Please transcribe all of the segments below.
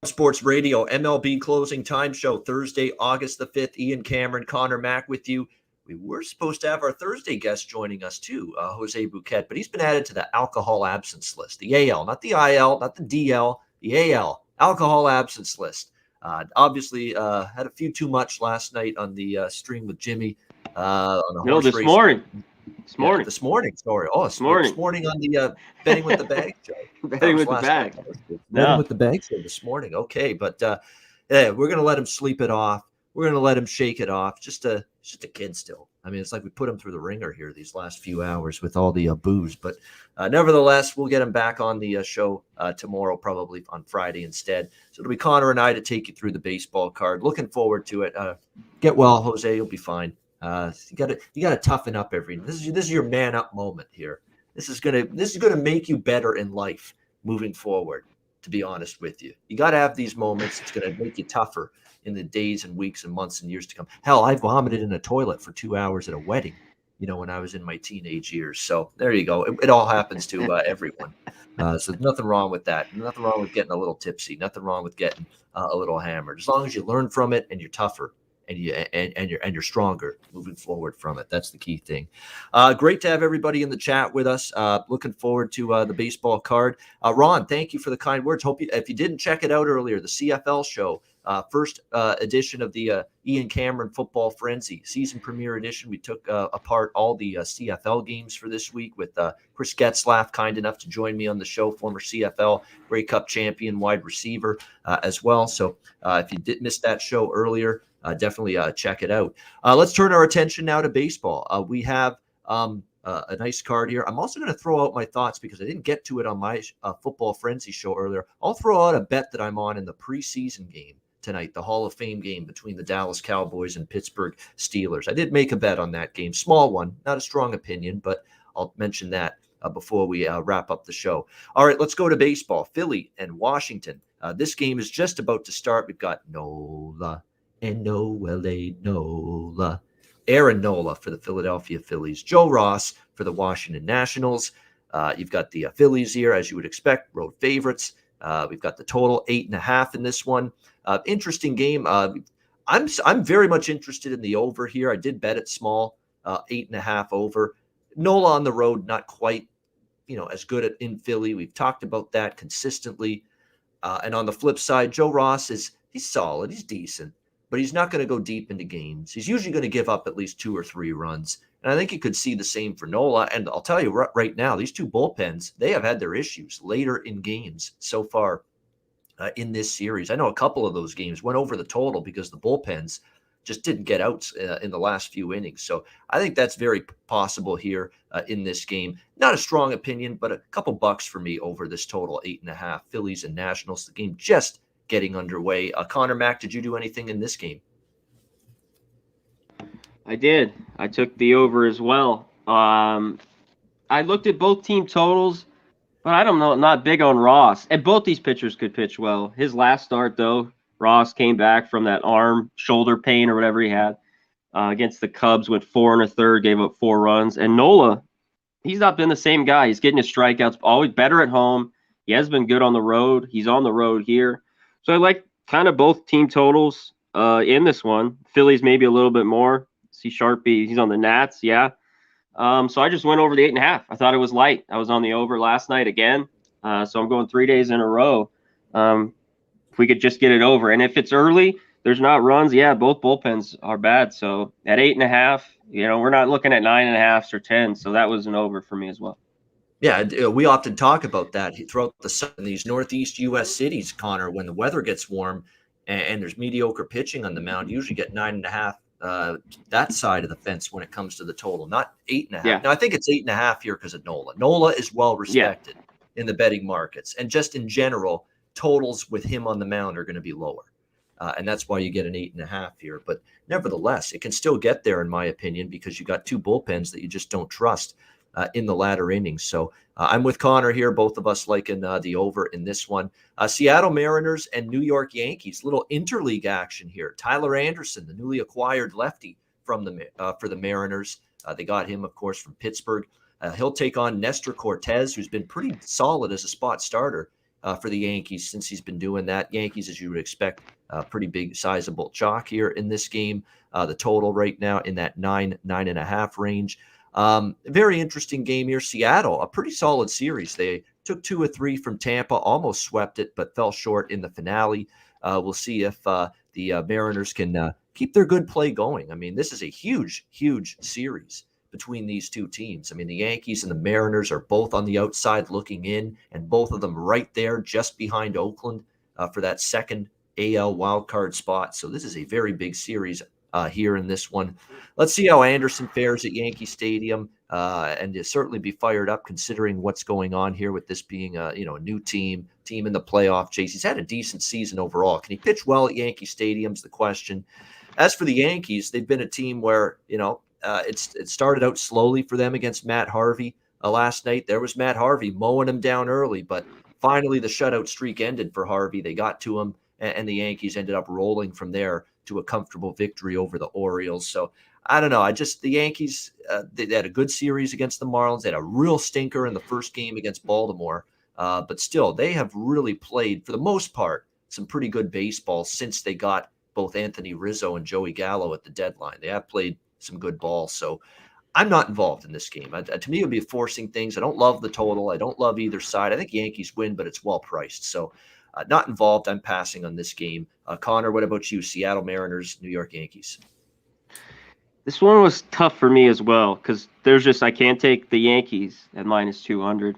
Sports Radio, MLB Closing Time Show, Thursday, August the 5th. Ian Cameron, Conor Mac with you. We were supposed to have our Thursday guest joining us too, Jose Bouquett, but he's been added to the alcohol absence list, the AL, not the IL, not the DL, the AL, alcohol absence list. Obviously, had a few too much last night on the stream with Jimmy. On the horse this race. morning. This morning, sorry. Oh, this morning on the Betting with the Bag show. Betting with the Bag. Betting with the Bag show this morning. Okay, but yeah, we're going to let him sleep it off. We're going to let him shake it off. Just a kid still. I mean, it's like we put him through the ringer here these last few hours with all the booze. But nevertheless, we'll get him back on the show tomorrow, probably on Friday instead. So it'll be Conor and I to take you through the baseball card. Looking forward to it. Get well, Jose. You'll be fine. You gotta toughen up this is your man up moment here. This is gonna make you better in life moving forward. To be honest with you, you got to have these moments. It's gonna make you tougher in the days and weeks and months and years to come. Hell, I vomited in a toilet for 2 hours at a wedding, when I was in my teenage years. So there you go. It all happens to everyone. So nothing wrong with that. Nothing wrong with getting a little tipsy. Nothing wrong with getting a little hammered. As long as you learn from it and you're tougher. And you're stronger moving forward from it. That's the key thing. Great to have everybody in the chat with us. Looking forward to the baseball card. Ron, thank you for the kind words. Hope if you didn't check it out earlier, the CFL show, first edition of the Ian Cameron Football Frenzy season premiere edition. We took apart all the CFL games for this week with Chris Getzlaff, kind enough to join me on the show, former CFL Grey Cup champion wide receiver as well. So if you did miss that show earlier, definitely check it out. Let's turn our attention now to baseball. We have a nice card here. I'm also going to throw out my thoughts because I didn't get to it on my Football Frenzy show earlier. I'll throw out a bet that I'm on in the preseason game tonight, the Hall of Fame game between the Dallas Cowboys and Pittsburgh Steelers. I did make a bet on that game, small one, not a strong opinion, but I'll mention that before we wrap up the show. All right, let's go to baseball. Philly and Washington. This game is just about to start. We've got Nola and Nola. Aaron Nola for the Philadelphia Phillies. Joe Ross for the Washington Nationals. You've got the Phillies here, as you would expect, road favorites. We've got the total 8.5 in this one. Interesting game. I'm very much interested in the over here. I did bet it small, 8.5 over. Nola on the road, not quite, as good in Philly. We've talked about that consistently. And on the flip side, Joe Ross he's solid. He's decent. But he's not going to go deep into games. He's usually going to give up at least 2 or 3 runs. And I think you could see the same for Nola. And I'll tell you right now, these two bullpens, they have had their issues later in games so far in this series. I know a couple of those games went over the total because the bullpens just didn't get out in the last few innings. So I think that's very possible here in this game. Not a strong opinion, but a couple bucks for me over this total 8.5. Phillies and Nationals. The game just getting underway. Conor Mac, did you do anything in this game? I did. I took the over as well. I looked at both team totals, but I don't know, not big on Ross. And both these pitchers could pitch well. His last start, though, Ross came back from that shoulder pain or whatever he had against the Cubs, went 4 1/3, gave up 4 runs. And Nola, he's not been the same guy. He's getting his strikeouts, always better at home. He has been good on the road. He's on the road here. So I like kind of both team totals in this one. Phillies maybe a little bit more. See Sharpie, he's on the Nats, yeah. So I just went over the 8.5. I thought it was light. I was on the over last night again. So I'm going 3 days in a row. If we could just get it over. And if it's early, there's not runs. Yeah, both bullpens are bad. So at 8.5, we're not looking at 9.5s or 10. So that was an over for me as well. Yeah, we often talk about that throughout these Northeast U.S. cities, Connor, when the weather gets warm and there's mediocre pitching on the mound, you usually get 9.5 that side of the fence when it comes to the total, not 8.5. Yeah. Now, I think it's 8.5 here because of Nola. Nola is well respected in the betting markets. And just in general, totals with him on the mound are going to be lower. And that's why you get an 8.5 here. But nevertheless, it can still get there, in my opinion, because you got two bullpens that you just don't trust in the latter innings. So I'm with Connor here, both of us liking the over in this one. Seattle Mariners and New York Yankees, little interleague action here. Tyler Anderson, the newly acquired lefty for the Mariners. They got him, of course, from Pittsburgh. He'll take on Nestor Cortez, who's been pretty solid as a spot starter for the Yankees since he's been doing that. Yankees, as you would expect, pretty big, sizable chalk here in this game. The total right now in that 9.5 range. Very interesting game here. Seattle, a pretty solid series. They took 2 or 3 from Tampa, almost swept it, but fell short in the finale. We'll see if the Mariners can keep their good play going. I mean, this is a huge, huge series between these two teams. I mean, the Yankees and the Mariners are both on the outside looking in, and both of them right there just behind Oakland for that second AL wildcard spot. So this is a very big series here in this one. Let's see how Anderson fares at Yankee Stadium, and to certainly be fired up considering what's going on here with this being a new team in the playoff chase. He's had a decent season overall. Can he pitch well at Yankee Stadium's the question. As for the Yankees, they've been a team where it started out slowly for them against Matt Harvey last night. There was Matt Harvey mowing him down early, but finally the shutout streak ended for Harvey. They got to him, and the Yankees ended up rolling from there to a comfortable victory over the Orioles. So I don't know. The Yankees, they had a good series against the Marlins. They had a real stinker in the first game against Baltimore. But still, they have really played, for the most part, some pretty good baseball since they got both Anthony Rizzo and Joey Gallo at the deadline. They have played some good ball. So I'm not involved in this game. To me, it would be forcing things. I don't love the total. I don't love either side. I think Yankees win, but it's well priced. So not involved. I'm passing on this game. Connor, what about you? Seattle Mariners, New York Yankees. This one was tough for me as well because I can't take the Yankees at minus 200.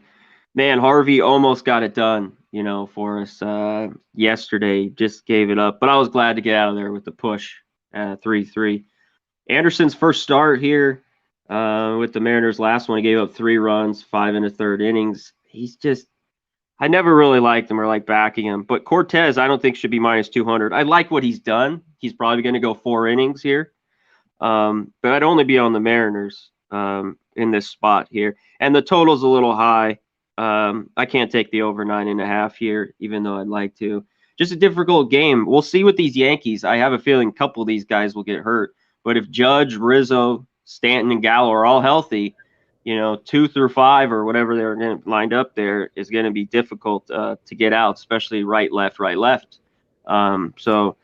Man, Harvey almost got it done, for us yesterday. Just gave it up, but I was glad to get out of there with the push, 3-3. Anderson's first start here with the Mariners. Last one, he gave up 3 runs, 5 in the third innings. I never really liked him or like backing him. But Cortez, I don't think should be minus 200. I like what he's done. He's probably going to go 4 innings here. But I'd only be on the Mariners in this spot here. And the total's a little high. I can't take the over 9.5 here, even though I'd like to. Just a difficult game. We'll see with these Yankees. I have a feeling a couple of these guys will get hurt. But if Judge, Rizzo, Stanton, and Gallo are all healthy, 2 through 5 or whatever they're lined up there is going to be difficult to get out, especially right, left. So,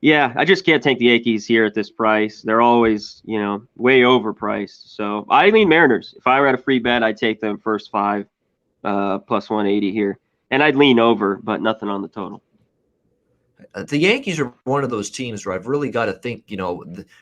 yeah, I just can't take the Yankees here at this price. They're always, way overpriced. So I mean Mariners. If I were at a free bet, I'd take them first 5 plus 180 here. And I'd lean over, but nothing on the total. The Yankees are one of those teams where I've really got to think,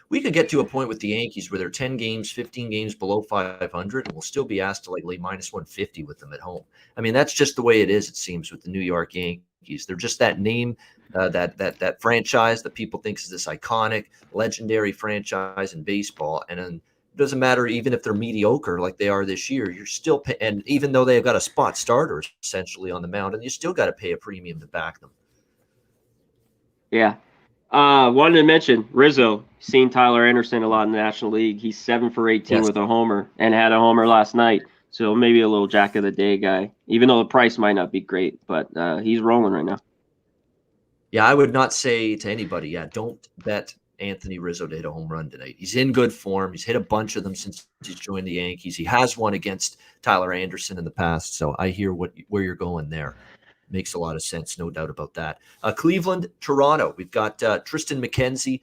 we could get to a point with the Yankees where they're 10 games, 15 games below 500, and we'll still be asked to lay minus 150 with them at home. I mean, that's just the way it is, it seems, with the New York Yankees. They're just that name, that franchise that people think is this iconic, legendary franchise in baseball. And then it doesn't matter even if they're mediocre like they are this year, you're still and even though they've got a spot starter essentially on the mound, and you still got to pay a premium to back them. Yeah. Wanted to mention Rizzo. Seen Tyler Anderson a lot in the National League. He's 7 for 18 with a homer and had a homer last night. So maybe a little Jack of the Day guy, even though the price might not be great, but he's rolling right now. Yeah, I would not say to anybody, don't bet Anthony Rizzo to hit a home run tonight. He's in good form. He's hit a bunch of them since he's joined the Yankees. He has one against Tyler Anderson in the past. So I hear where you're going there. Makes a lot of sense, no doubt about that. Cleveland, Toronto. We've got Tristan McKenzie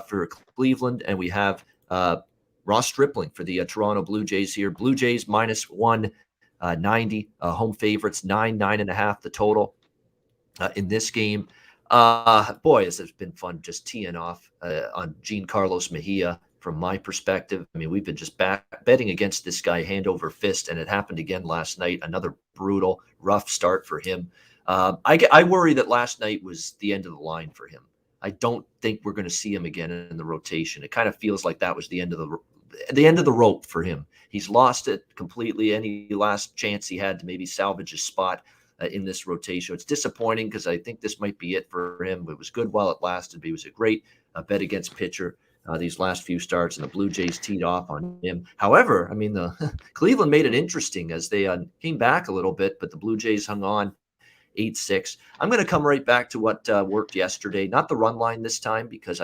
for Cleveland, and we have Ross Stripling for the Toronto Blue Jays here. Blue Jays minus 190, home favorites, 9.5 the total in this game. Boy, has it been fun just teeing off on Giancarlo Mejia from my perspective. I mean, we've been just betting against this guy hand over fist, and it happened again last night. Another brutal, rough start for him. I worry that last night was the end of the line for him. I don't think we're going to see him again in the rotation. It kind of feels like that was the end of the rope for him. He's lost it completely. Any last chance he had to maybe salvage his spot in this rotation. It's disappointing because I think this might be it for him. It was good while it lasted, but he was a great bet against pitcher these last few starts, and the Blue Jays teed off on him. However, I mean, the Cleveland made it interesting as they came back a little bit, but the Blue Jays hung on 8-6. I'm going to come right back to what worked yesterday, not the run line this time, because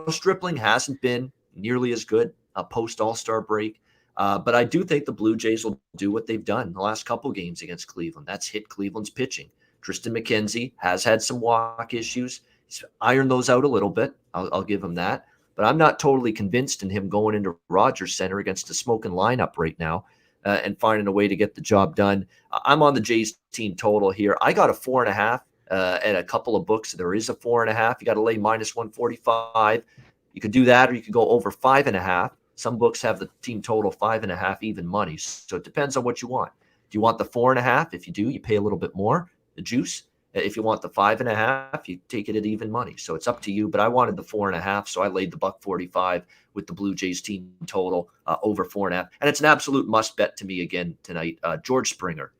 Stripling hasn't been nearly as good post All-Star break. But I do think the Blue Jays will do what they've done the last couple games against Cleveland. That's hit Cleveland's pitching. Tristan McKenzie has had some walk issues. He's ironed those out a little bit. I'll give him that. But I'm not totally convinced in him going into Rogers Center against a smoking lineup right now and finding a way to get the job done. I'm on the Jays team total here. I got a 4.5 at a couple of books. There is a 4.5. You got to lay -145. You could do that, or you could go over 5.5. Some books have the team total 5.5 even money. So it depends on what you want. Do you want the 4.5? If you do, you pay a little bit more, the juice. If you want the 5.5, you take it at even money. So it's up to you. But I wanted the 4.5, so I laid the $1.45 with the Blue Jays team total over 4.5. And it's an absolute must bet to me again tonight. George Springer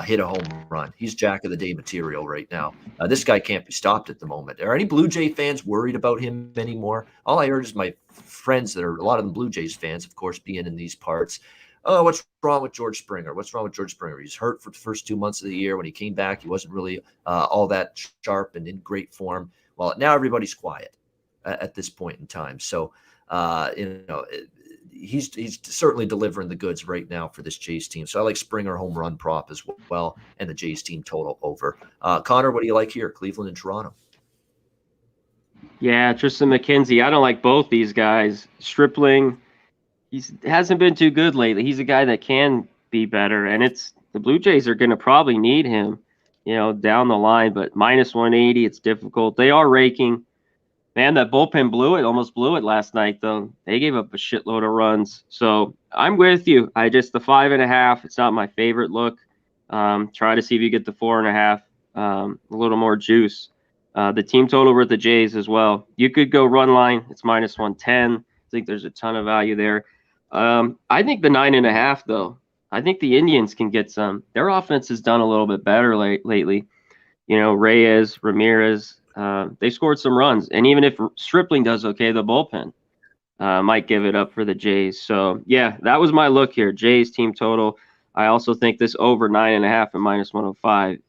hit a home run. He's Jack of the Day material right now. This guy can't be stopped at the moment. Are any Blue Jay fans worried about him anymore? All I heard is my friends that are a lot of them Blue Jays fans, of course, being in these parts. Oh, what's wrong with George Springer? What's wrong with George Springer? He's hurt for the first 2 months of the year. When he came back, he wasn't really all that sharp and in great form. Well, now everybody's quiet at this point in time. So, he's certainly delivering the goods right now for this Jays team. So I like Springer home run prop as well, and the Jays team total over. Connor, what do you like here? Cleveland and Toronto. Yeah, Tristan McKenzie. I don't like both these guys. Stripling, hasn't been too good lately. He's a guy that can be better, and it's the Blue Jays are going to probably need him, down the line. But -180, it's difficult. They are raking. Man, that bullpen almost blew it last night, though. They gave up a shitload of runs. So I'm with you. The 5.5, it's not my favorite look. Try to see if you get the 4.5, a little more juice. The team total with the Jays as well. You could go run line. It's -110. I think there's a ton of value there. I think the 9.5, though. I think the Indians can get some. Their offense has done a little bit better lately. Reyes, Ramirez, they scored some runs. And even if Stripling does okay, the bullpen might give it up for the Jays. So, yeah, that was my look here. Jays team total. I also think this over 9.5 and -105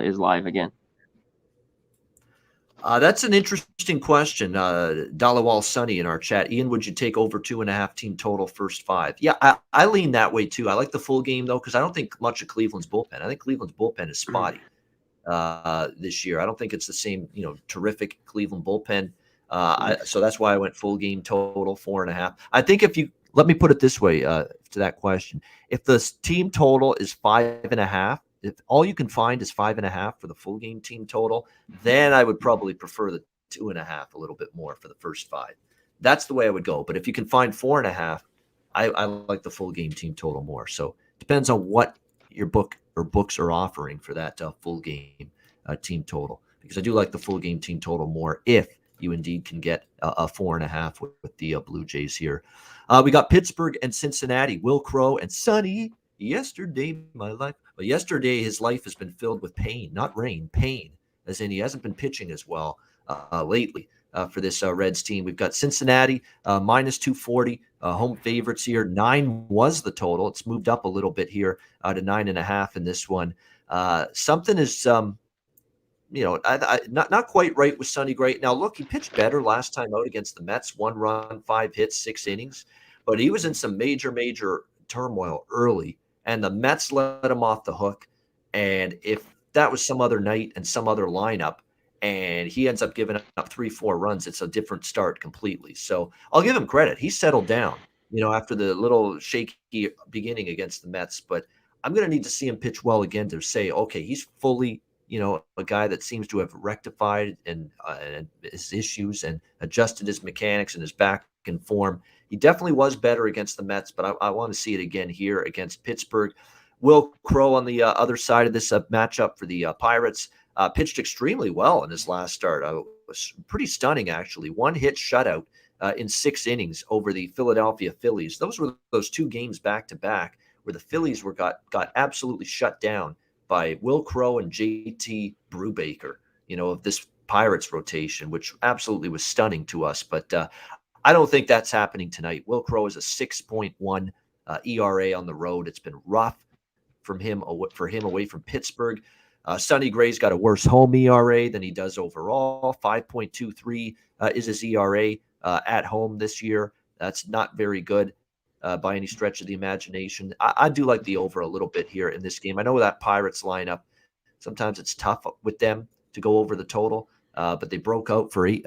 is live again. That's an interesting question. Dalawal Sunny in our chat. Ian, would you take over 2.5 team total first 5? Yeah, I lean that way too. I like the full game though, because I don't think much of Cleveland's bullpen. I think Cleveland's bullpen is spotty this year. I don't think it's the same, terrific Cleveland bullpen. So that's why I went full game total 4.5. I think let me put it this way to that question. If the team total is 5.5, if all you can find is 5.5 for the full game team total, then I would probably prefer the 2.5 a little bit more for the first 5. That's the way I would go. But if you can find 4.5, I like the full game team total more. So it depends on what your book or books are offering for that full game team total, because I do like the full game team total more if you indeed can get a 4.5 with the Blue Jays here. We got Pittsburgh and Cincinnati. Will Crow and Sonny. Yesterday, my life. Well, yesterday, his life has been filled with pain, not rain, pain, as in he hasn't been pitching as well lately for this Reds team. We've got Cincinnati -240, home favorites here. 9 was the total. It's moved up a little bit here to 9.5 in this one. Something is, not quite right with Sonny Gray. Now, look, he pitched better last time out against the Mets. 1 run, 5 hits, 6 innings. But he was in some major turmoil early, and the Mets let him off the hook. And if that was some other night and some other lineup, and he ends up giving up 3-4 runs, it's a different start completely. So I'll give him credit. He settled down, after the little shaky beginning against the Mets. But I'm going to need to see him pitch well again to say, okay, he's fully, a guy that seems to have rectified and his issues and adjusted his mechanics and his back in form. He definitely was better against the Mets, but I want to see it again here against Pittsburgh. Will Crow on the other side of this matchup for the Pirates pitched extremely well in his last start. It was pretty stunning, actually. 1 hit shutout in 6 innings over the Philadelphia Phillies. Those were those 2 games back-to-back where the Phillies got absolutely shut down by Will Crow and JT Brubaker, of this Pirates rotation, which absolutely was stunning to us. But I don't think that's happening tonight. Will Crow is a 6.1 ERA on the road. It's been rough for him away from Pittsburgh. Sonny Gray's got a worse home ERA than he does overall. 5.23 is his ERA at home this year. That's not very good by any stretch of the imagination. I do like the over a little bit here in this game. I know that Pirates lineup Sometimes it's tough with them to go over the total, but they broke out for 8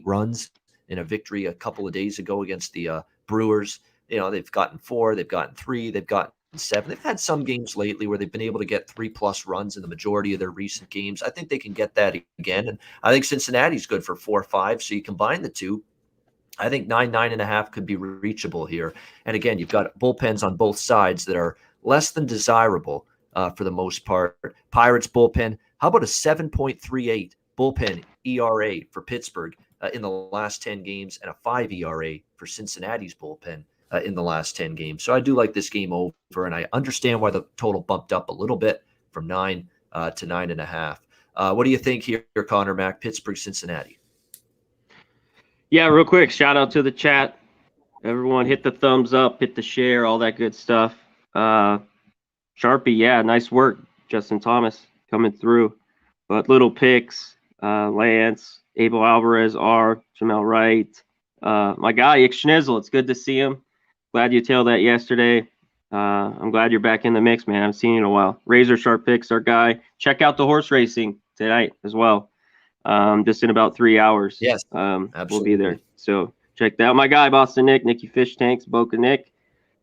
runs in a victory a couple of days ago against the Brewers. They've gotten 4, they've gotten 3, they've gotten 7. They've had some games lately where they've been able to get 3+ runs in the majority of their recent games. I think they can get that again. And I think Cincinnati's good for 4 or 5. So you combine the two, I think 9.5 could be reachable here. And again, you've got bullpens on both sides that are less than desirable for the most part. Pirates bullpen, how about a 7.38 bullpen ERA for Pittsburgh in the last 10 games and a 5 ERA for Cincinnati's bullpen in the last 10 games. So I do like this game over, and I understand why the total bumped up a little bit from 9 to 9.5. What do you think here, Conor Mac, Pittsburgh, Cincinnati? Yeah, real quick, shout out to the chat. Everyone hit the thumbs up, hit the share, all that good stuff. Sharpie, yeah, nice work. Justin Thomas coming through. But little picks, Lance, Abel Alvarez, Jamel Wright. My guy, Ick Schnizzle, it's good to see him. Glad you tailed that yesterday. I'm glad you're back in the mix, man. I haven't seen you in a while. Razor Sharp Picks, our guy. Check out the horse racing tonight as well. Just in about 3 hours. Yes, we'll be there. So check that out. My guy, Boston Nick, Nicky Fish Tanks, Boca Nick,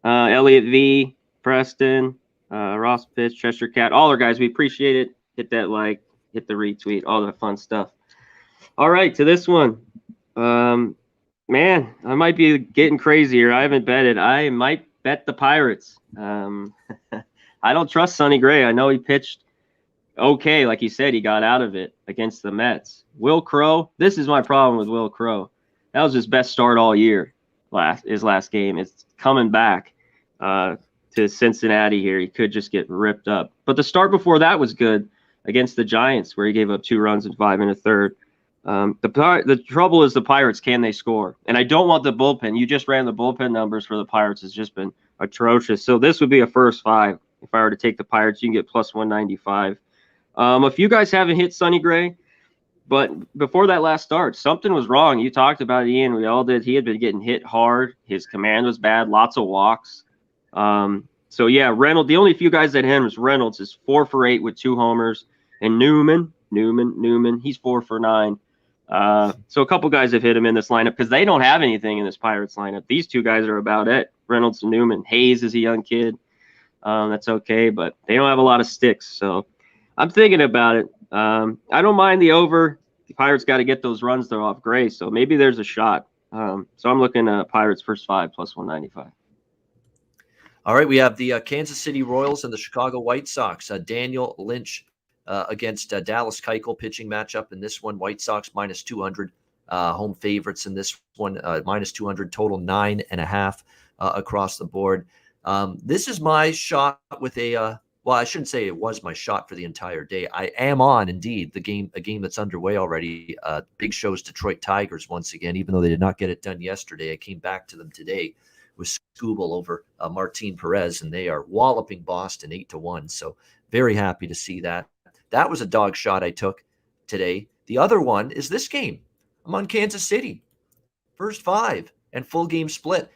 Elliot V, Preston, Ross Pitch, Cheshire Cat, all our guys. We appreciate it. Hit that like, hit the retweet, all that fun stuff. All right, to this one. Man, I might be getting crazy here. I haven't betted. I might bet the Pirates. I don't trust Sonny Gray. I know he pitched okay, like he said, he got out of it against the Mets. Will Crow, this is my problem with Will Crow. That was his best start all year, his last game. It's coming back to Cincinnati here. He could just get ripped up. But the start before that was good against the Giants, where he gave up 2 runs in 5 1/3. The trouble is the Pirates, can they score? And I don't want the bullpen. You just ran the bullpen numbers for the Pirates. Has just been atrocious. So this would be a first 5. If I were to take the Pirates, you can get plus 195. If you guys haven't hit Sonny Gray, but before that last start, something was wrong. You talked about it, Ian. We all did. He had been getting hit hard. His command was bad. Lots of walks. So yeah, Reynolds. The only few guys that hit him was Reynolds is 4 for 8 with 2 homers, and Newman. He's 4 for 9. So a couple guys have hit him in this lineup because they don't have anything in this Pirates lineup. These 2 guys are about it. Reynolds and Newman. Hayes is a young kid. That's okay, but they don't have a lot of sticks. So I'm thinking about it. I don't mind the over. The Pirates got to get those runs though off Gray, so maybe there's a shot. So I'm looking at Pirates first 5 plus 195. All right, we have the Kansas City Royals and the Chicago White Sox. Daniel Lynch against Dallas Keuchel pitching matchup in this one. White Sox minus 200, home favorites in this one. Minus 200 total, 9.5 across the board. This is my shot with a. Well, I shouldn't say it was my shot for the entire day. I am on, indeed, a game that's underway already. Big Show's Detroit Tigers once again, even though they did not get it done yesterday. I came back to them today with Scooble over Martin Perez, and they are walloping Boston 8-1. So very happy to see that. That was a dog shot I took today. The other one is this game. I'm on Kansas City. First 5 and full game split.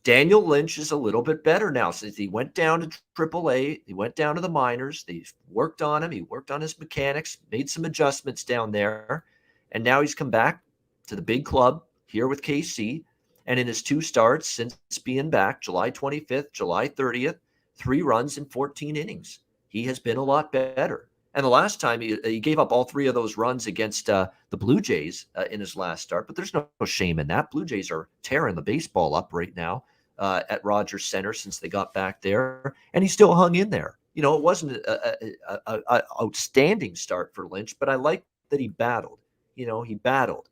Daniel Lynch is a little bit better now since he went down to AAA. He went down to the minors. They worked on him. He worked on his mechanics, made some adjustments down there. And now he's come back to the big club here with KC. And in his 2 starts since being back, July 25th, July 30th, 3 runs in 14 innings. He has been a lot better. And the last time he gave up all 3 of those runs against the Blue Jays in his last start. But there's no shame in that. Blue Jays are tearing the baseball up right now. At Rogers Center since they got back there, and he still hung in there. It wasn't a outstanding start for Lynch, but I like that he battled. He battled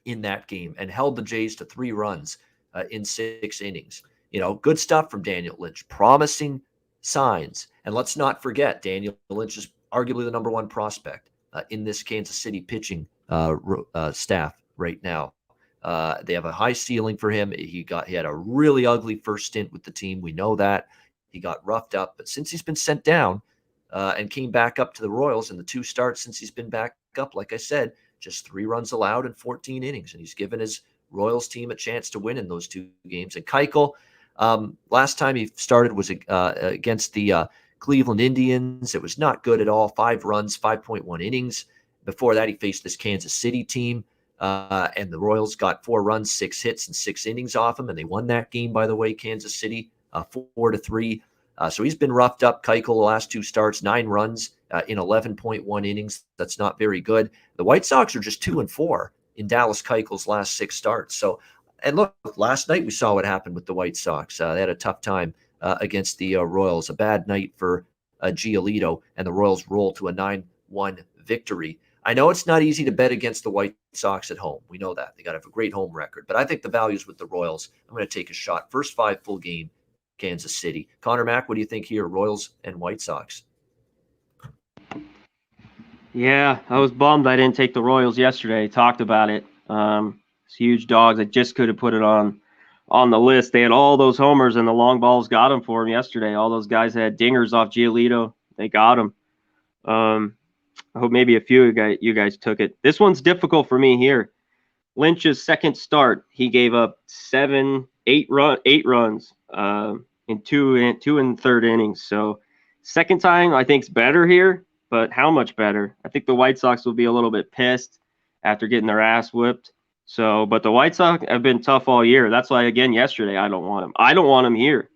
in that game and held the Jays to 3 runs in 6 innings. Good stuff from Daniel Lynch, promising signs. And let's not forget, Daniel Lynch is arguably the number 1 prospect in this Kansas City pitching staff right now. They have a high ceiling for him. He had a really ugly first stint with the team. We know that. He got roughed up. But since he's been sent down and came back up to the Royals in the 2 starts since he's been back up, like I said, just 3 runs allowed in 14 innings. And he's given his Royals team a chance to win in those 2 games. And Keuchel, last time he started was against the Cleveland Indians. It was not good at all. 5 runs, 5.1 innings. Before that, he faced this Kansas City team, and the Royals got 4 runs, 6 hits, and 6 innings off him, and they won that game, by the way, Kansas City, 4-3. So he's been roughed up. Keuchel, the last 2 starts, 9 runs in 11.1 innings. That's not very good. The White Sox are just 2-4 in Dallas Keuchel's last 6 starts. So, and look, last night we saw what happened with the White Sox. They had a tough time against the Royals. A bad night for Giolito, and the Royals roll to a 9-1 victory. I know it's not easy to bet against the White Sox at home. We know that. They got to have a great home record. But I think the value's with the Royals. I'm going to take a shot. First 5 full game, Kansas City. Conor Mac, what do you think here, Royals and White Sox? Yeah, I was bummed I didn't take the Royals yesterday. Talked about it. It's huge dogs. I just could have put it on the list. They had all those homers, and the long balls got them for him yesterday. All those guys had dingers off Giolito. They got him. I hope maybe a few of you guys took it. This one's difficult for me here. Lynch's second start, he gave up 8 runs in 2 and third innings. So second time, I think, is better here, but how much better? I think the White Sox will be a little bit pissed after getting their ass whipped. So, but the White Sox have been tough all year. That's why, again, yesterday, I don't want them. I don't want them here.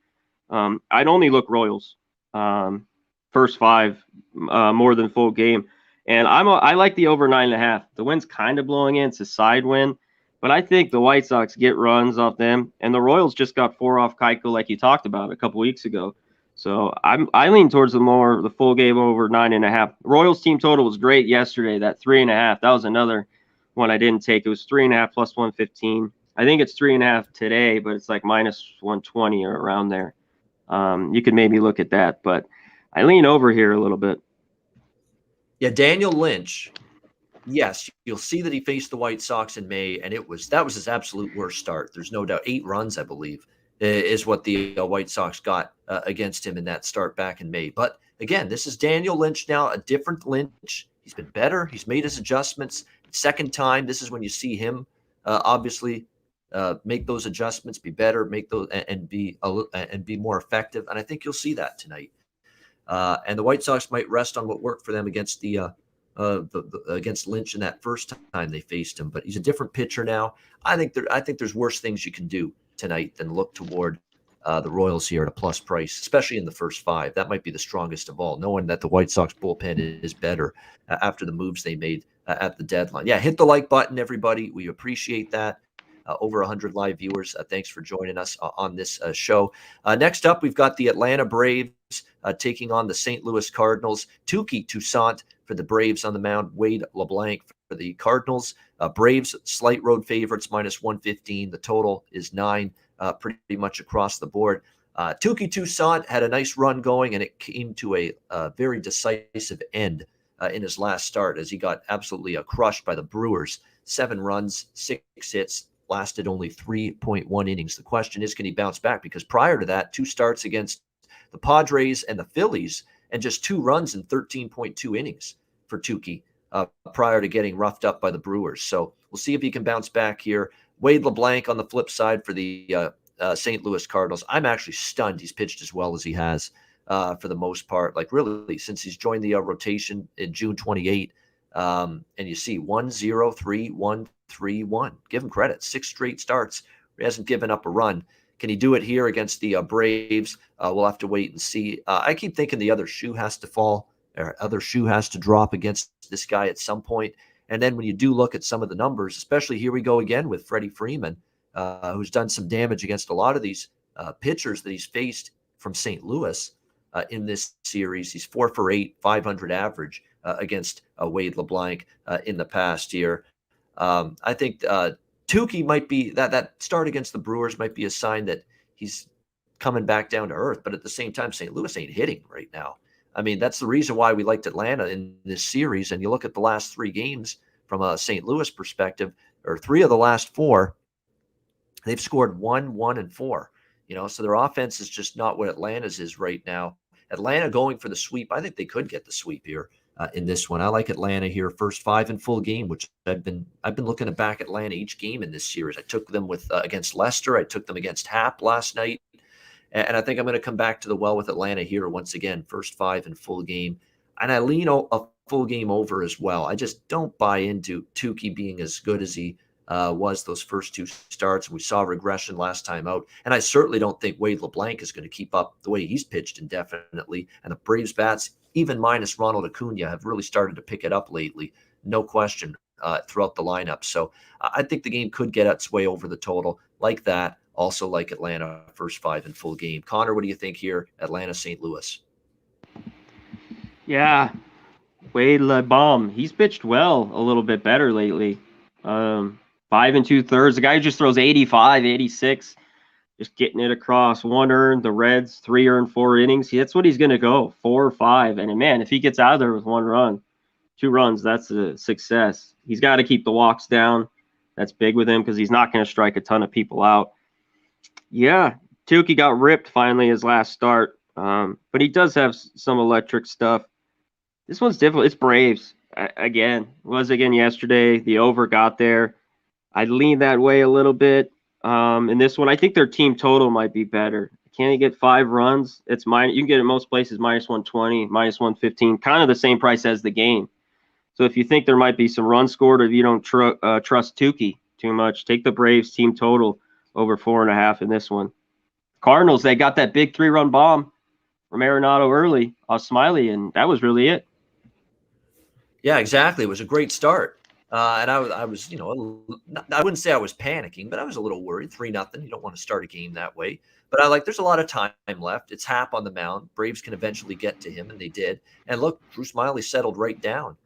I'd only look Royals. First 5, more than full game. And I like the over 9.5. The wind's kind of blowing in. It's a side wind. But I think the White Sox get runs off them. And the Royals just got 4 off Keuchel, like you talked about a couple weeks ago. So I lean towards the full game over 9.5. Royals team total was great yesterday, that 3.5. That was another one I didn't take. It was 3.5 plus 115. I think it's 3.5 today, but it's like minus 120 or around there. You could maybe look at that, but I lean over here a little bit. Yeah, Daniel Lynch. Yes, you'll see that he faced the White Sox in May, and that was his absolute worst start. There's no doubt. 8 runs, I believe, is what the White Sox got against him in that start back in May. But again, this is Daniel Lynch now, a different Lynch. He's been better. He's made his adjustments. Second time, this is when you see him obviously make those adjustments, be better, make those and be more effective. And I think you'll see that tonight. And the White Sox might rest on what worked for them against against Lynch in that first time they faced him. But he's a different pitcher now. I think there's worse things you can do tonight than look toward the Royals here at a plus price, especially in the first 5. That might be the strongest of all, knowing that the White Sox bullpen is better after the moves they made at the deadline. Yeah, hit the like button, everybody. We appreciate that. Over 100 live viewers. Thanks for joining us on this show. Next up, we've got the Atlanta Braves taking on the St. Louis Cardinals. Touki Toussaint for the Braves on the mound. Wade LeBlanc for the Cardinals. Braves slight road favorites, minus 115. The total is 9, pretty much across the board. Touki Toussaint had a nice run going, and it came to a very decisive end in his last start as he got absolutely crushed by the Brewers. 7 runs, 6 hits, lasted only 3.1 innings. The question is, can he bounce back? Because prior to that, 2 starts against the Padres and the Phillies, and just 2 runs in 13.2 innings for Touki prior to getting roughed up by the Brewers. So we'll see if he can bounce back here. Wade LeBlanc on the flip side for the St. Louis Cardinals. I'm actually stunned he's pitched as well as he has for the most part. Like really, since he's joined the rotation in June 28. And you see 1-0-3, 1-3-1. Give him credit. 6 straight starts. He hasn't given up a run. Can he do it here against the Braves? We'll have to wait and see. I keep thinking the other shoe has to fall, or other shoe has to drop against this guy at some point. And then when you do look at some of the numbers, especially here we go again with Freddie Freeman, who's done some damage against a lot of these pitchers that he's faced from St. Louis in this series. He's 4 for 8, 500 average against Wade LeBlanc in the past year. I think Touki might be that start against the Brewers might be a sign that he's coming back down to earth. But at the same time, St. Louis ain't hitting right now. I mean, that's the reason why we liked Atlanta in this series. And you look at the last 3 games from a St. Louis perspective, or 3 of the last 4, they've scored 1, 1, and 4. So their offense is just not what Atlanta's is right now. Atlanta going for the sweep. I think they could get the sweep here in this one. I like Atlanta here, first 5 in full game, which I've been looking to back Atlanta each game in this series. I took them with against Leicester. I took them against Hap last night. And I think I'm going to come back to the well with Atlanta here once again, first 5 in full game. And I lean a full game over as well. I just don't buy into Tukey being as good as he was those first 2 starts. We saw regression last time out. And I certainly don't think Wade LeBlanc is going to keep up the way he's pitched indefinitely. And the Braves bats, even minus Ronald Acuna, have really started to pick it up lately. No question throughout the lineup. So I think the game could get its way over the total like that. Also like Atlanta, first 5 in full game. Connor, what do you think here? Atlanta, St. Louis. Yeah, Wade LeBlanc, he's pitched well a little bit better lately. 5 2/3. The guy who just throws 85, 86, just getting it across. 1 earned, the Reds, 3 earned, 4 innings. That's what he's going to go, 4 or 5. And man, if he gets out of there with 1 run, 2 runs, that's a success. He's got to keep the walks down. That's big with him because he's not going to strike a ton of people out. Yeah, Tukey got ripped finally his last start, but he does have some electric stuff. This one's difficult. It's Braves. Again, was again yesterday. The over got there. I lean that way a little bit. In this one, I think their team total might be better. Can you get 5 runs? It's mine. You can get it in most places minus 120, minus 115, kind of the same price as the game. So if you think there might be some runs scored, or if you don't trust Tukey too much, take the Braves team total over 4.5 in this one. Cardinals, they got that big 3-run bomb from Arenado early off Smiley, and that was really it. Yeah, exactly. It was a great start. And I was, I wouldn't say I was panicking, but I was a little worried. 3-0. You don't want to start a game that way. But there's a lot of time left. It's Happ on the mound. Braves can eventually get to him, and they did. And look, Drew Smiley settled right down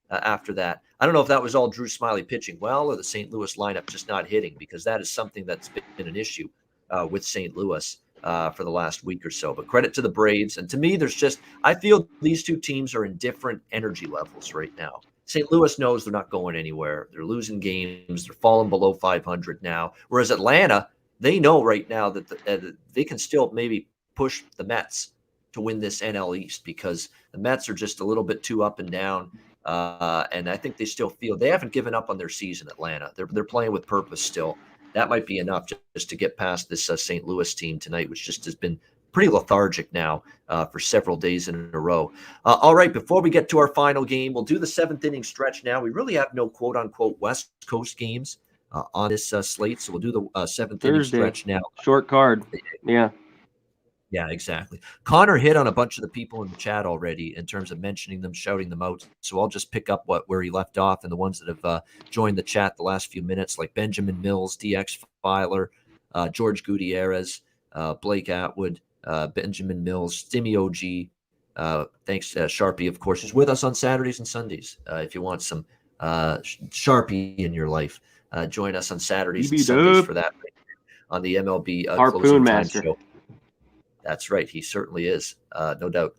after that. I don't know if that was all Drew Smiley pitching well or the St. Louis lineup just not hitting, because that is something that's been an issue with St. Louis for the last week or so. But credit to the Braves. And to me, I feel these two teams are in different energy levels right now. St. Louis knows they're not going anywhere. They're losing games. They're falling below 500 now. Whereas Atlanta, they know right now that they can still maybe push the Mets to win this NL East, because the Mets are just a little bit too up and down. And I think they still feel they haven't given up on their season, Atlanta. They're playing with purpose still. That might be enough just to get past this St. Louis team tonight, which just has been pretty lethargic now for several days in a row. All right, before we get to our final game, we'll do the 7th inning stretch now. We really have no quote-unquote West Coast games on this slate, so we'll do the 7th inning stretch now. Short card, yeah. Yeah, exactly. Connor hit on a bunch of the people in the chat already in terms of mentioning them, shouting them out. So I'll just pick up where he left off, and the ones that have joined the chat the last few minutes, like Benjamin Mills, DX Filer, George Gutierrez, Blake Atwood, Benjamin Mills, Stimmy OG. Thanks, Sharpie, of course, is with us on Saturdays and Sundays. If you want some Sharpie in your life, join us on Saturdays and Sundays for that on the MLB Harpoon Master show. That's right. He certainly is, no doubt.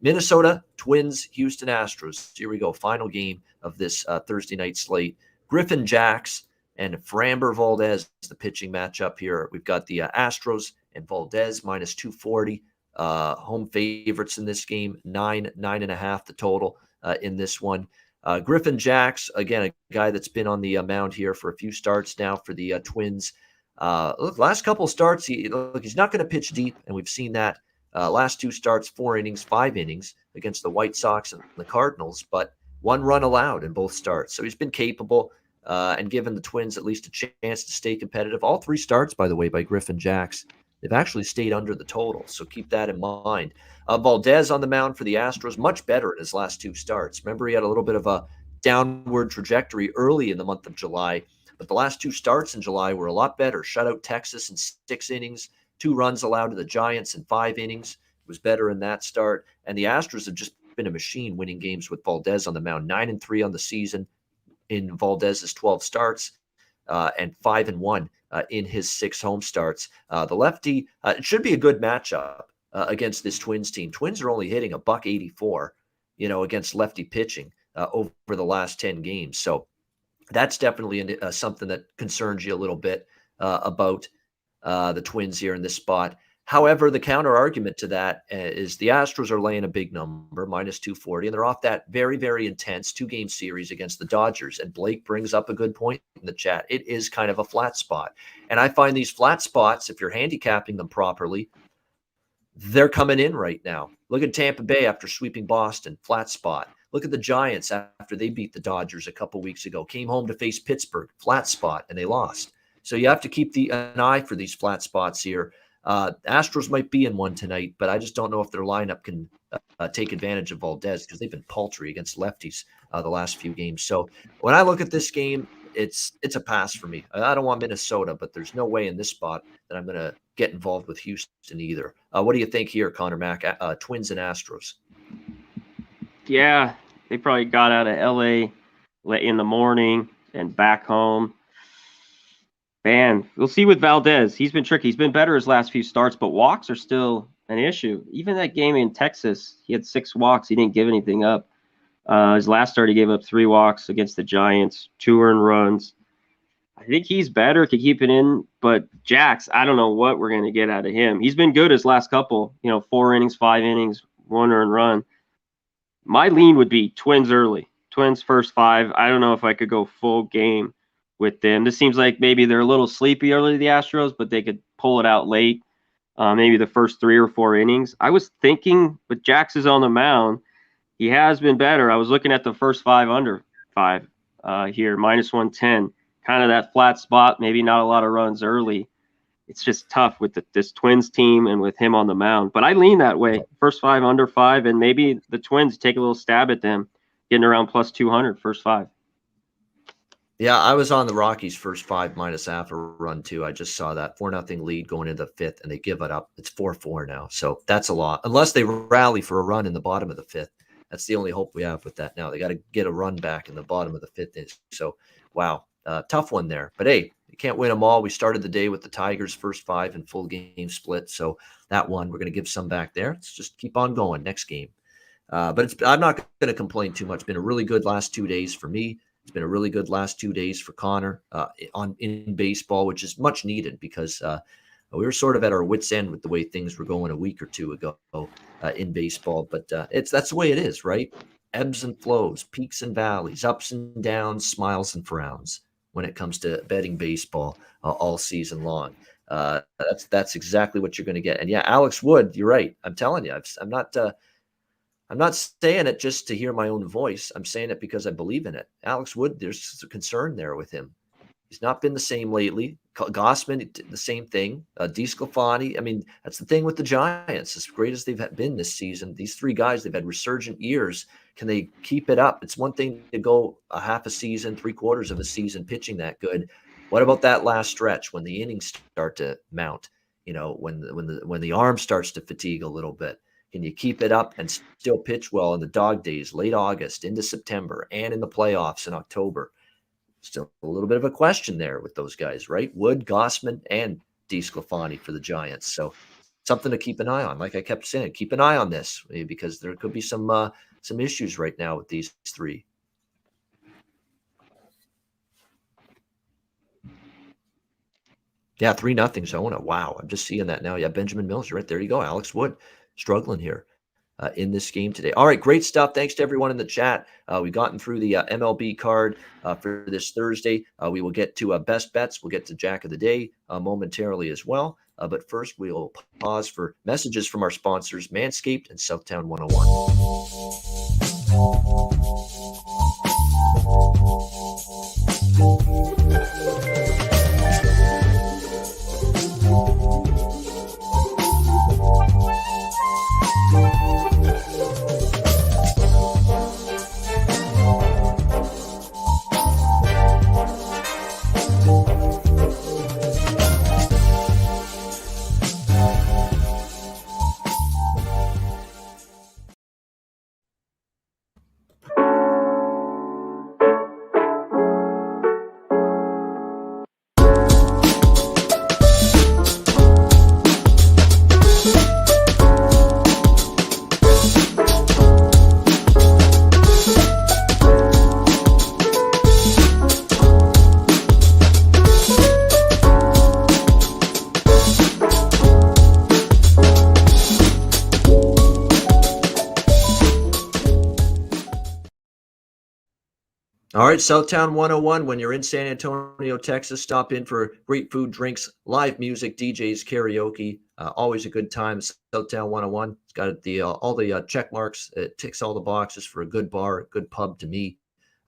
Minnesota Twins, Houston Astros. Here we go. Final game of this Thursday night slate. Griffin Jax and Framber Valdez, the pitching matchup here. We've got the Astros and Valdez minus 240. Home favorites in this game, 9.5 the total in this one. Griffin Jax, again, a guy that's been on the mound here for a few starts now for the Twins. Look, last couple starts, he's not going to pitch deep, and we've seen that. Last 2 starts, 4 innings, 5 innings against the White Sox and the Cardinals, but 1 run allowed in both starts. So he's been capable and given the Twins at least a chance to stay competitive. All 3 starts, by the way, by Griffin Jax, they've actually stayed under the total, so keep that in mind. Valdez on the mound for the Astros, much better in his last 2 starts. Remember, he had a little bit of a downward trajectory early in the month of July. But the last 2 starts in July were a lot better. Shut out Texas in 6 innings, 2 runs allowed to the Giants in 5 innings. It was better in that start. And the Astros have just been a machine winning games with Valdez on the mound. 9-3 on the season in Valdez's 12 starts and 5-1 in his 6 home starts. The lefty, it should be a good matchup against this Twins team. Twins are only hitting $184, against lefty pitching over the last 10 games. So that's definitely something that concerns you a little bit about the Twins here in this spot. However, the counter argument to that is the Astros are laying a big number, minus 240, and they're off that very, very intense 2-game series against the Dodgers. And Blake brings up a good point in the chat. It is kind of a flat spot. And I find these flat spots, if you're handicapping them properly, they're coming in right now. Look at Tampa Bay after sweeping Boston, flat spot. Look at the Giants after they beat the Dodgers a couple weeks ago. Came home to face Pittsburgh, flat spot, and they lost. So you have to keep an eye for these flat spots here. Astros might be in one tonight, but I just don't know if their lineup can take advantage of Valdez because they've been paltry against lefties the last few games. So when I look at this game, it's a pass for me. I don't want Minnesota, but there's no way in this spot that I'm going to get involved with Houston either. What do you think here, Conor Mac? Twins and Astros. Yeah, they probably got out of LA in the morning and back home. Man, we'll see with Valdez. He's been tricky. He's been better his last few starts, but walks are still an issue. Even that game in Texas, he had 6 walks. He didn't give anything up. His last start, he gave up 3 walks against the Giants, 2 earned runs. I think he's better, could keep it in, but Jax, I don't know what we're going to get out of him. He's been good his last couple, 4 innings, 5 innings, 1 earned run. My lean would be Twins early. Twins first 5. I don't know if I could go full game with them. This seems like maybe they're a little sleepy early, the Astros, but they could pull it out late, maybe the first 3 or 4 innings. I was thinking, but Jax is on the mound. He has been better. I was looking at the first 5 under 5 here, -110. Kind of that flat spot, maybe not a lot of runs early. It's just tough with this Twins team and with him on the mound. But I lean that way. First 5 under 5, and maybe the Twins take a little stab at them, getting around +200 first 5. Yeah, I was on the Rockies first 5 -half a run too. I just saw that 4-0 lead going into the 5th, and they give it up. It's 4-4 now, so that's a lot. Unless they rally for a run in the bottom of the 5th, that's the only hope we have with that now. They got to get a run back in the bottom of the 5th. So, wow, tough one there. But hey, you can't win them all. We started the day with the Tigers first 5 and full game split, so that one we're going to give some back there. Let's just keep on going next game. But I'm not going to complain too much. It's been a really good last 2 days for me. It's been a really good last 2 days for Connor in baseball, which is much needed because we were sort of at our wits' end with the way things were going a week or 2 ago in baseball. But that's the way it is, right? Ebbs and flows, peaks and valleys, ups and downs, smiles and frowns when it comes to betting baseball all season long. That's exactly what you're going to get. And yeah, Alex Wood, you're right. I'm telling you, I'm not saying it just to hear my own voice. I'm saying it because I believe in it. Alex Wood, there's a concern there with him. He's not been the same lately. Gossman, the same thing. DeSclafani, I mean, that's the thing with the Giants. As great as they've been this season, these 3 guys, they've had resurgent years. Can they keep it up? It's one thing to go a half a season, 3/4 of a season pitching that good. What about that last stretch when the innings start to mount? When the arm starts to fatigue a little bit. Can you keep it up and still pitch well in the dog days, late August into September, and in the playoffs in October? Still a little bit of a question there with those guys, right? Wood, Gossman, and DeSclafani for the Giants. So something to keep an eye on. Like I kept saying, keep an eye on this because there could be some issues right now with these 3. Yeah, 3-0 Zona. Wow, I'm just seeing that now. Yeah, Benjamin Mills, right there you go. Alex Wood struggling here in this game today. All right, great stuff. Thanks to everyone in the chat. We've gotten through the MLB card for this Thursday. We will get to best bets. We'll get to Jack of the Day momentarily as well. But first, we will pause for messages from our sponsors, Manscaped and Southtown 101. All right, Southtown 101. When you're in San Antonio, Texas, stop in for great food, drinks, live music, DJs, karaoke, Always a good time. Southtown 101. It's got the all the check marks. It ticks all the boxes for a good bar, a good pub to me.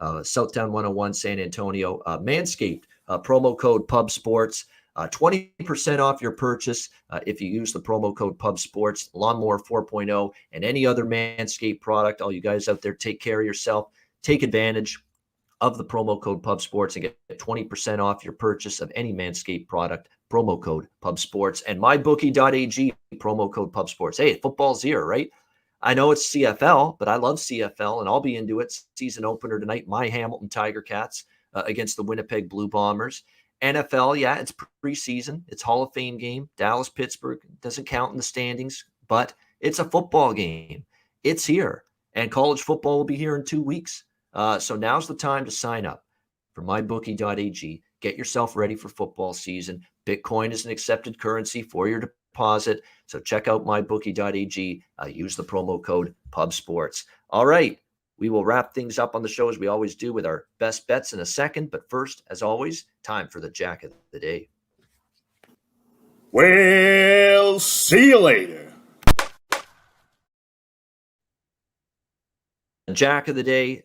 Southtown 101, San Antonio. Manscaped, promo code Pub Sports. 20% off your purchase if you use the promo code Pub Sports. Lawnmower 4.0 and any other Manscaped product. All you guys out there, take care of yourself. Take advantage of the promo code Pub Sports and get 20% off your purchase of any Manscaped product. Promo code Pub Sports and mybookie.ag, promo code Pub Sports. Hey, football's here, right? I know it's CFL, but I love CFL, and I'll be into it. Season opener tonight, my Hamilton Tiger Cats against the Winnipeg Blue Bombers. NFL, yeah, it's preseason. It's Hall of Fame game. Dallas, Pittsburgh doesn't count in the standings, but it's a football game. It's here, and college football will be here in 2 weeks. So now's the time to sign up for mybookie.ag. Get yourself ready for football season. Bitcoin is an accepted currency for your deposit. So check out mybookie.ag. Use the promo code PubSports. All right. We will wrap things up on the show as we always do with our best bets in a second. But first, as always, time for the Jack of the Day. We'll see you later. Jack of the Day,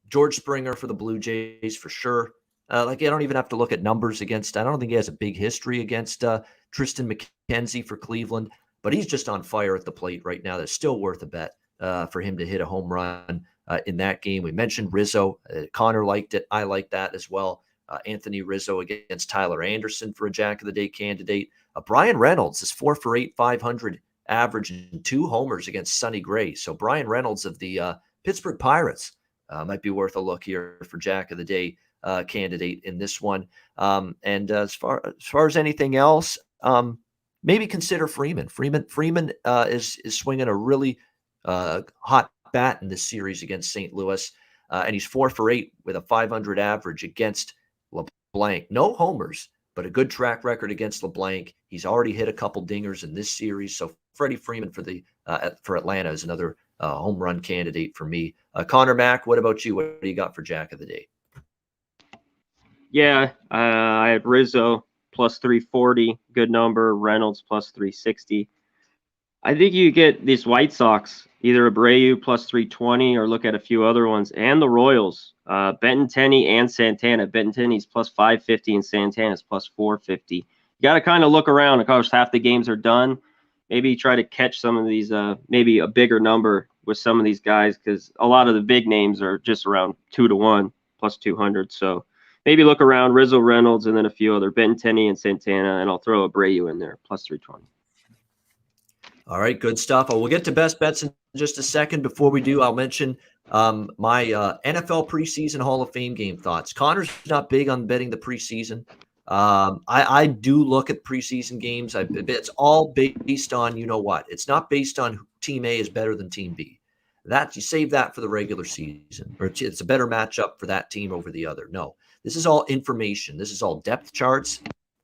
George Springer for the Blue Jays for sure. I don't even have to look at numbers against. I don't think he has a big history against Tristan McKenzie for Cleveland, but he's just on fire at the plate right now. That's still worth a bet for him to hit a home run in that game. We mentioned Rizzo. Connor liked it. I like that as well. Anthony Rizzo against Tyler Anderson for a Jack of the Day candidate. Brian Reynolds is 4 for 8, 500 average and 2 homers against Sonny Gray. So Brian Reynolds of the Pittsburgh Pirates might be worth a look here for Jack of the Day candidate in this one. And as far as anything else, maybe consider Freeman. Freeman is swinging a really hot bat in this series against St. Louis, and he's 4 for 8 with a 500 average against LeBlanc. No homers, but a good track record against LeBlanc. He's already hit a couple dingers in this series. So Freddie Freeman for Atlanta is another home run candidate for me. Conor Mac, what about you? What do you got for Jack of the Day? Yeah, I had Rizzo plus 340, good number. Reynolds plus 360. I think you get these White Sox, either Abreu plus 320 or look at a few other ones, and the Royals, Benintendi and Santana. Benintendi's plus 550 and Santana's plus 450. You got to kind of look around. Of course, half the games are done. Maybe try to catch some of these, maybe a bigger number with some of these guys, because a lot of the big names are just around 2-1 plus 200. So maybe look around Rizzo, Reynolds, and then a few other Benintendi and Santana, and I'll throw Abreu in there plus 320. All right, good stuff. We'll get to best bets in just a second. Before we do, I'll mention my NFL preseason Hall of Fame game thoughts. Connor's not big on betting the preseason. I do look at preseason games. It's all based on, you know what? It's not based on Team A is better than Team B. That you save that for the regular season, or it's a better matchup for that team over the other. No, this is all information. This is all depth charts.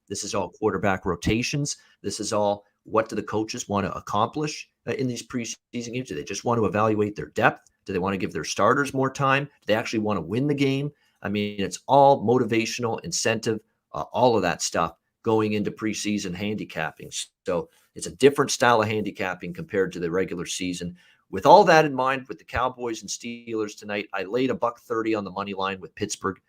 This is all quarterback rotations. This is all what do the coaches want to accomplish in these preseason games? Do they just want to evaluate their depth? Do they want to give their starters more time? Do they actually want to win the game? I mean, it's all motivational, incentive, all of that stuff going into preseason handicapping. So it's a different style of handicapping compared to the regular season. With all that in mind, with the Cowboys and Steelers tonight, I laid $1.30 on the money line with Pittsburgh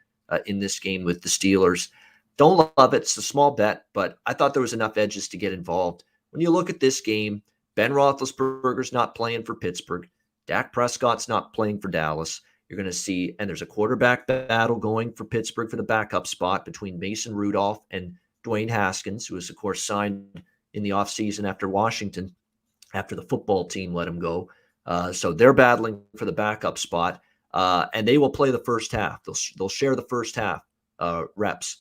in this game with the Steelers. Don't love it. It's a small bet, but I thought there was enough edges to get involved. When you look at this game, Ben Roethlisberger's not playing for Pittsburgh. Dak Prescott's not playing for Dallas. You're going to see, and there's a quarterback battle going for Pittsburgh for the backup spot between Mason Rudolph and Dwayne Haskins, who was, of course, signed in the offseason after Washington, after the football team let him go. So they're battling for the backup spot, and they will play the first half. They'll share the first half reps,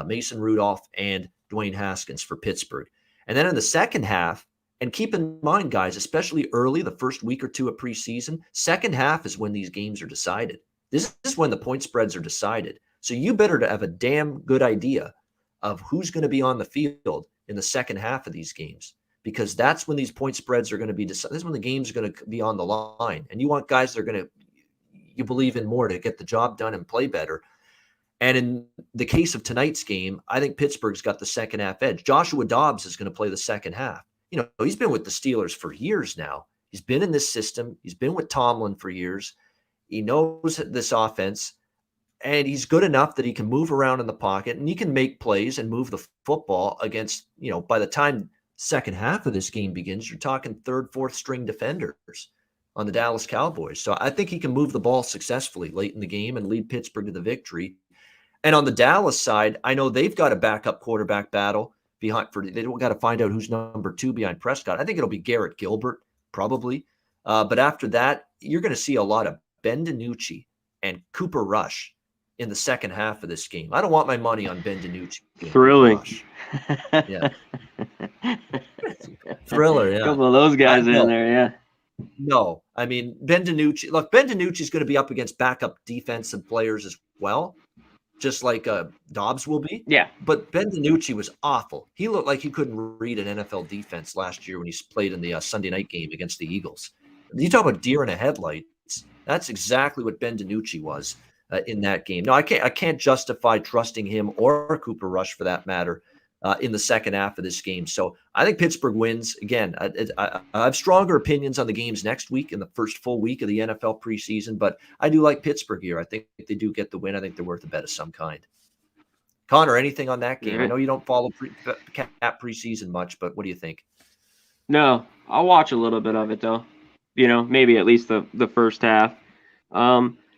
Mason Rudolph and Dwayne Haskins for Pittsburgh. And then in the second half, and keep in mind, guys, especially early, the first week or two of preseason, second half is when these games are decided. This is when the point spreads are decided. So you better have a damn good idea of who's going to be on the field in the second half of these games, because that's when these point spreads are going to be decided. This is when the games are going to be on the line. And you want guys that are going to, you believe in more to get the job done and play better. And in the case of tonight's game, I think Pittsburgh's got the second half edge. Joshua Dobbs is going to play the second half. He's been with the Steelers for years now. He's been in this system. He's been with Tomlin for years. He knows this offense, and he's good enough that he can move around in the pocket and he can make plays and move the football against, by the time second half of this game begins, you're talking third, fourth string defenders on the Dallas Cowboys. So I think he can move the ball successfully late in the game and lead Pittsburgh to the victory. And on the Dallas side, I know they've got a backup quarterback battle behind. They don't got to find out who's number 2 behind Prescott. I think it'll be Garrett Gilbert probably. But after that, you're going to see a lot of Ben DiNucci and Cooper Rush in the second half of this game. I don't want my money on Ben DiNucci. Thrilling. Yeah. Thriller, yeah. A couple of those guys in there, yeah. No, I mean, Ben DiNucci is going to be up against backup defensive players as well, just like Dobbs will be. Yeah. But Ben DiNucci was awful. He looked like he couldn't read an NFL defense last year when he played in the Sunday night game against the Eagles. You talk about deer in a headlights. That's exactly what Ben DiNucci was in that game. No, I can't justify trusting him or Cooper Rush for that matter in the second half of this game. So I think Pittsburgh wins. Again, I have stronger opinions on the games next week in the first full week of the NFL preseason, but I do like Pittsburgh here. I think if they do get the win, I think they're worth a bet of some kind. Connor, anything on that game? I know you don't follow Cap preseason much, but what do you think? No, I'll watch a little bit of it though. Maybe at least the first half.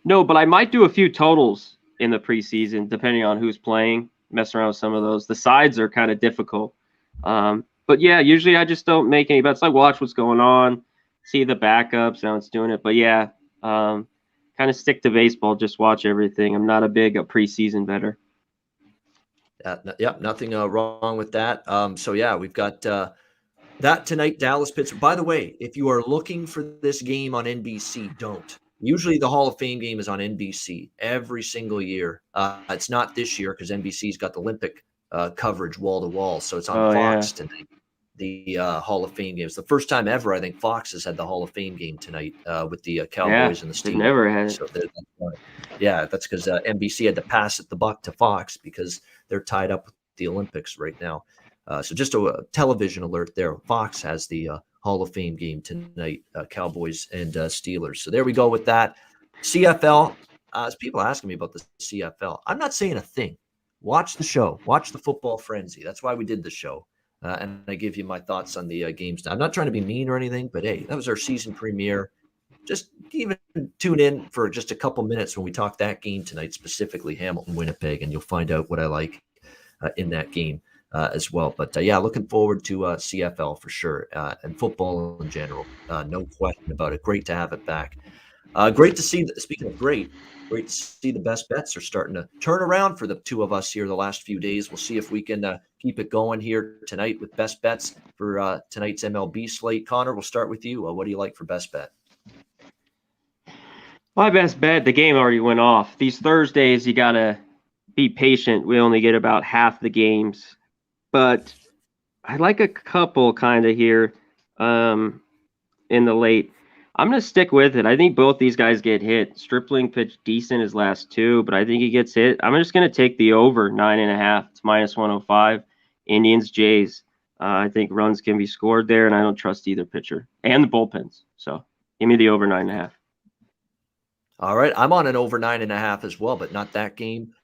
No, but I might do a few totals in the preseason, depending on who's playing. Mess around with some of those. The sides are kind of difficult. But yeah, usually I just don't make any bets. I watch what's going on, see the backups, how it's doing it. But yeah, kind of stick to baseball, just watch everything. I'm not a big preseason bettor. Yeah, nothing wrong with that. So yeah, we've got that tonight, Dallas, Pittsburgh. By the way, if you are looking for this game on NBC, don't. Usually the Hall of Fame game is on NBC every single year. It's not this year because NBC's got the Olympic coverage wall to wall. So it's on Fox tonight, the Hall of Fame game. It's the first time ever I think Fox has had the Hall of Fame game tonight with the Cowboys and the Steelers. Never had it. So that's because NBC had to pass the buck to Fox because they're tied up with the Olympics right now. So just a television alert there. Fox has the Hall of Fame game tonight, Cowboys and Steelers. So there we go with that. CFL, as people asking me about the CFL, I'm not saying a thing. Watch the show. Watch the Football Frenzy. That's why we did the show. And I give you my thoughts on the games. I'm not trying to be mean or anything, but hey, that was our season premiere. Just even tune in for just a couple minutes when we talk that game tonight, specifically Hamilton-Winnipeg, and you'll find out what I like in that game. As well. But yeah, looking forward to CFL for sure and football in general. No question about it. Great to have it back. Great to see, speaking of great to see the best bets are starting to turn around for the two of us here the last few days. We'll see if we can keep it going here tonight with best bets for tonight's MLB slate. Connor, we'll start with you. What do you like for best bet? My best bet, the game already went off. These Thursdays, you got to be patient. We only get about half the games. But I like a couple kind of here in the late. I'm going to stick with it. I think both these guys get hit. Stripling pitched decent his last two, but I think he gets hit. I'm just going to take the over 9.5. It's -105. Indians, Jays. I think runs can be scored there, and I don't trust either pitcher and the bullpens. So give me the over 9.5. All right. I'm on an over 9.5 as well, but not that game.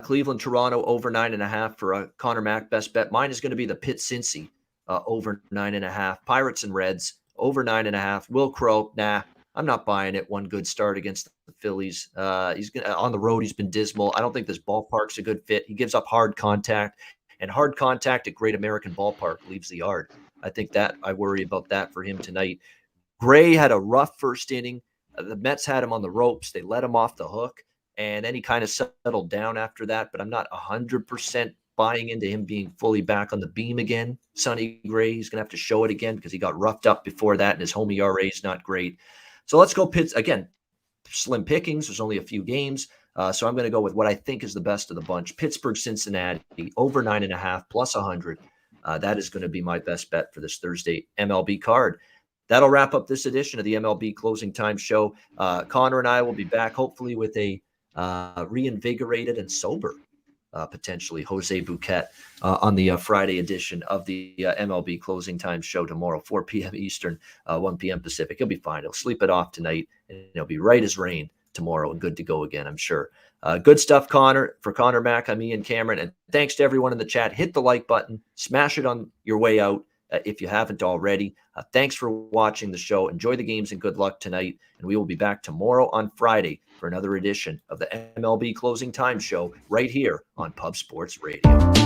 Cleveland, Toronto, over 9.5 for Conor Mac, best bet. Mine is going to be the Pitt Cincy, over 9.5. Pirates and Reds, over 9.5. Will Crow, nah, I'm not buying it. One good start against the Phillies. He's on the road. He's been dismal. I don't think this ballpark's a good fit. He gives up hard contact, and hard contact at Great American Ballpark leaves the yard. I think that I worry about that for him tonight. Gray had a rough first inning. The Mets had him on the ropes. They let him off the hook. And then he kind of settled down after that, but I'm not 100% buying into him being fully back on the beam again. Sonny Gray, he's going to have to show it again because he got roughed up before that, and his home ERA is not great. So let's go Pitts. Again, slim pickings. There's only a few games. So I'm going to go with what I think is the best of the bunch. Pittsburgh, Cincinnati, over 9.5, +100. That is going to be my best bet for this Thursday MLB card. That'll wrap up this edition of the MLB Closing Time Show. Connor and I will be back hopefully with a reinvigorated and sober. Potentially Jose Bouquett on the Friday edition of the MLB closing time show tomorrow, 4 p.m. Eastern, 1 p.m. Pacific. He'll be fine. He'll sleep it off tonight, and he'll be right as rain tomorrow and good to go again, I'm sure. Good stuff, Connor. For Conor Mac, I'm Ian Cameron, and thanks to everyone in the chat. Hit the like button, smash it on your way out if you haven't already. Thanks for watching the show. Enjoy the games and good luck tonight, and we will be back tomorrow on Friday for another edition of the MLB Closing Time Show right here on Pub Sports Radio.